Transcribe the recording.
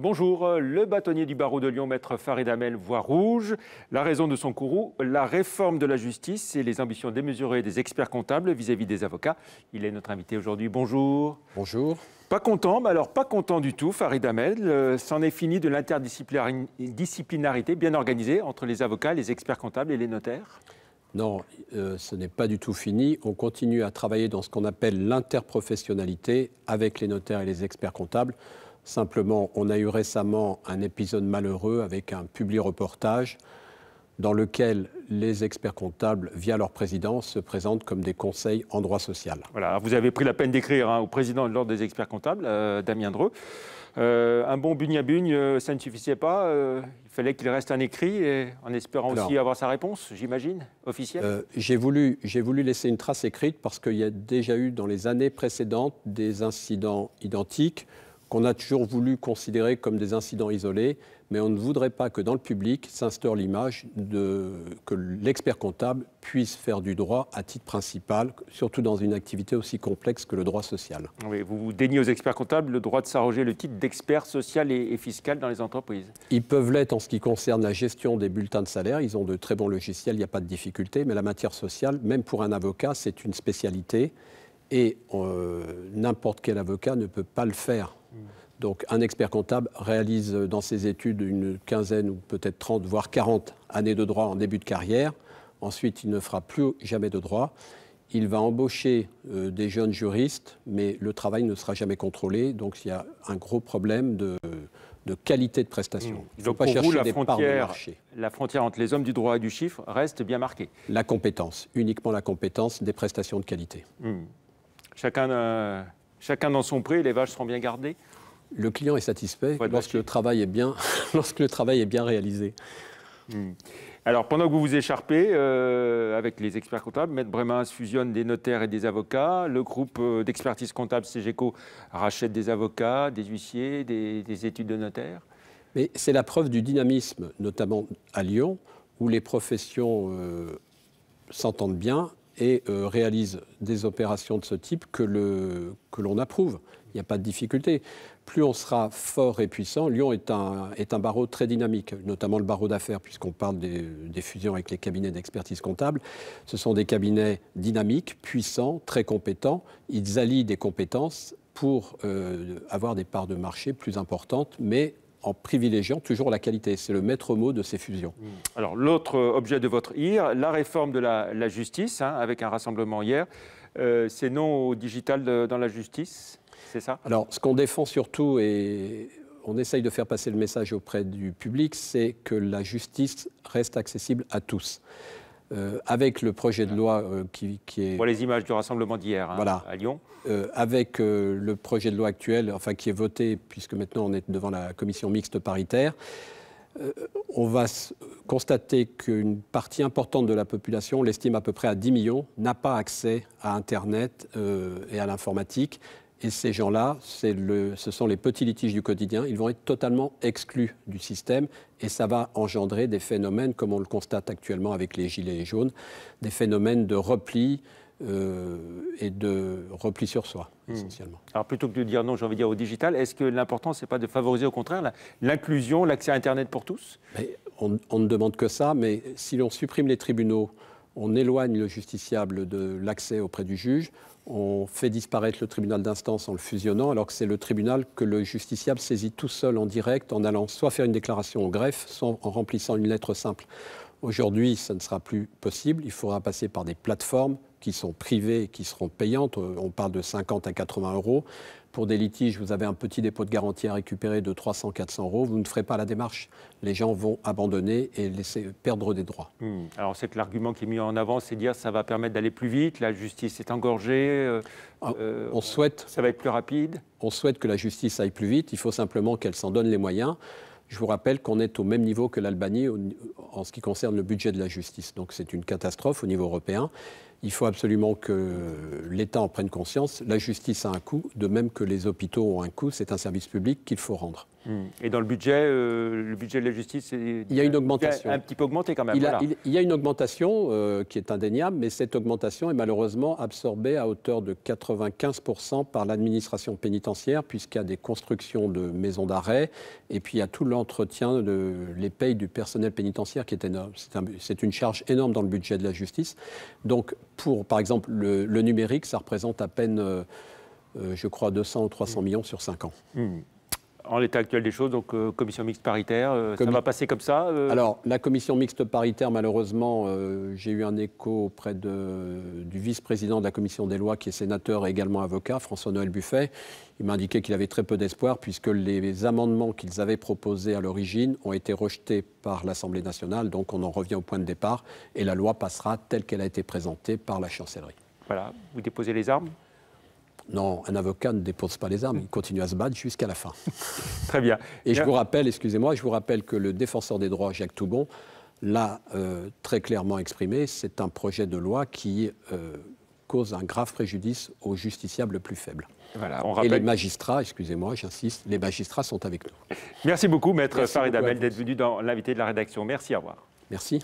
Bonjour, le bâtonnier du barreau de Lyon, maître Farid Hamel, voit rouge. La raison de son courroux, la réforme de la justice et les ambitions démesurées des experts comptables vis-à-vis des avocats. Il est notre invité aujourd'hui. Bonjour. Bonjour. Pas content, mais alors pas content du tout, Farid Hamel. C'en est fini de l'interdisciplinarité bien organisée entre les avocats, les experts comptables et les notaires? Non, ce n'est pas du tout fini. On continue à travailler dans ce qu'on appelle l'interprofessionnalité avec les notaires et les experts comptables. Simplement, on a eu récemment un épisode malheureux avec un publi-reportage dans lequel les experts comptables, via leur président, se présentent comme des conseils en droit social. Voilà, vous avez pris la peine d'écrire au président de l'Ordre des experts comptables, Damien Dreux. Un bon bugne-à-bugne, ça ne suffisait pas. Il fallait qu'il reste un écrit, et en espérant aussi avoir sa réponse, j'imagine, officielle. J'ai voulu laisser une trace écrite parce qu'il y a déjà eu dans les années précédentes des incidents identiques qu'on a toujours voulu considérer comme des incidents isolés, mais on ne voudrait pas que dans le public s'instaure l'image que l'expert comptable puisse faire du droit à titre principal, surtout dans une activité aussi complexe que le droit social. Oui, vous déniez aux experts comptables le droit de s'arroger le titre d'expert social et fiscal dans les entreprises. Ils peuvent l'être en ce qui concerne la gestion des bulletins de salaire. Ils ont de très bons logiciels, il n'y a pas de difficulté, mais la matière sociale, même pour un avocat, c'est une spécialité et n'importe quel avocat ne peut pas le faire. Donc un expert comptable réalise dans ses études une quinzaine ou peut-être 30, voire 40 années de droit en début de carrière. Ensuite, il ne fera plus jamais de droit. Il va embaucher des jeunes juristes, mais le travail ne sera jamais contrôlé. Donc il y a un gros problème de qualité de prestation. Il ne faut pas chercher des parts de marché. La frontière entre les hommes du droit et du chiffre reste bien marquée. La compétence, uniquement la compétence des prestations de qualité. Chacun dans son pré, les vaches seront bien gardées. Le client est satisfait lorsque le travail est bien réalisé. Alors, pendant que vous vous écharpez avec les experts comptables, Maître Bremens fusionne des notaires et des avocats. Le groupe d'expertise comptable CGECO rachète des avocats, des huissiers, des études de notaires. Mais c'est la preuve du dynamisme, notamment à Lyon, où les professions s'entendent bien et réalisent des opérations de ce type que l'on approuve. Il n'y a pas de difficulté. Plus on sera fort et puissant, Lyon est un barreau très dynamique, notamment le barreau d'affaires, puisqu'on parle des fusions avec les cabinets d'expertise comptable. Ce sont des cabinets dynamiques, puissants, très compétents. Ils allient des compétences pour avoir des parts de marché plus importantes, mais en privilégiant toujours la qualité. C'est le maître mot de ces fusions. Alors, l'autre objet de votre IR, la réforme de la justice, avec un rassemblement hier, c'est non au digital dans la justice, c'est ça? Alors, ce qu'on défend surtout, et on essaye de faire passer le message auprès du public, c'est que la justice reste accessible à tous. Avec le projet de loi qui est... On voit les images du rassemblement d'hier voilà. À Lyon. Avec le projet de loi actuel, enfin qui est voté, puisque maintenant on est devant la commission mixte paritaire, on va constater qu'une partie importante de la population, on l'estime à peu près à 10 millions, n'a pas accès à Internet et à l'informatique. Et ces gens-là, ce sont les petits litiges du quotidien. Ils vont être totalement exclus du système et ça va engendrer des phénomènes, comme on le constate actuellement avec les gilets jaunes, des phénomènes de repli et de repli sur soi, essentiellement. Alors plutôt que de dire non, j'ai envie de dire au digital, est-ce que l'important, ce n'est pas de favoriser au contraire l'inclusion, l'accès à Internet pour tous? On ne demande que ça, mais si l'on supprime les tribunaux, on éloigne le justiciable de l'accès auprès du juge, on fait disparaître le tribunal d'instance en le fusionnant, alors que c'est le tribunal que le justiciable saisit tout seul en direct en allant soit faire une déclaration au greffe, soit en remplissant une lettre simple. Aujourd'hui, ça ne sera plus possible. Il faudra passer par des plateformes qui sont privées et qui seront payantes. On parle de 50 à 80 euros. Pour des litiges, vous avez un petit dépôt de garantie à récupérer de 300-400 euros. Vous ne ferez pas la démarche. Les gens vont abandonner et laisser perdre des droits. Alors, c'est que l'argument qui est mis en avant, c'est de dire que ça va permettre d'aller plus vite, la justice est engorgée, ça va être plus rapide. On souhaite que la justice aille plus vite. Il faut simplement qu'elle s'en donne les moyens. Je vous rappelle qu'on est au même niveau que l'Albanie en ce qui concerne le budget de la justice. Donc c'est une catastrophe au niveau européen. Il faut absolument que l'État en prenne conscience. La justice a un coût, de même que les hôpitaux ont un coût. C'est un service public qu'il faut rendre. Et dans le budget de la justice, il y a une augmentation. Un petit peu augmenté quand même. Il y a une augmentation qui est indéniable, mais cette augmentation est malheureusement absorbée à hauteur de 95% par l'administration pénitentiaire, puisqu'il y a des constructions de maisons d'arrêt, et puis il y a tout l'entretien, les payes du personnel pénitentiaire qui est énorme. C'est une charge énorme dans le budget de la justice. Donc, pour, par exemple, le numérique, ça représente à peine, je crois, 200 ou 300 millions sur 5 ans. En l'état actuel des choses, donc commission mixte paritaire, ça va passer comme ça Alors, la commission mixte paritaire, malheureusement, j'ai eu un écho auprès du vice-président de la commission des lois, qui est sénateur et également avocat, François-Noël Buffet. Il m'a indiqué qu'il avait très peu d'espoir, puisque les amendements qu'ils avaient proposés à l'origine ont été rejetés par l'Assemblée nationale. Donc, on en revient au point de départ, et la loi passera telle qu'elle a été présentée par la chancellerie. Voilà, vous déposez les armes ? Non, un avocat ne dépose pas les armes, il continue à se battre jusqu'à la fin. Très bien. Et je vous rappelle, excusez-moi, je vous rappelle que le défenseur des droits, Jacques Toubon, l'a très clairement exprimé, c'est un projet de loi qui cause un grave préjudice aux justiciables plus faibles. Voilà, Et les magistrats, excusez-moi, j'insiste, les magistrats sont avec nous. Merci beaucoup, Maître Farid Hamel, d'être venu dans l'invité de la rédaction. Merci, au revoir. Merci.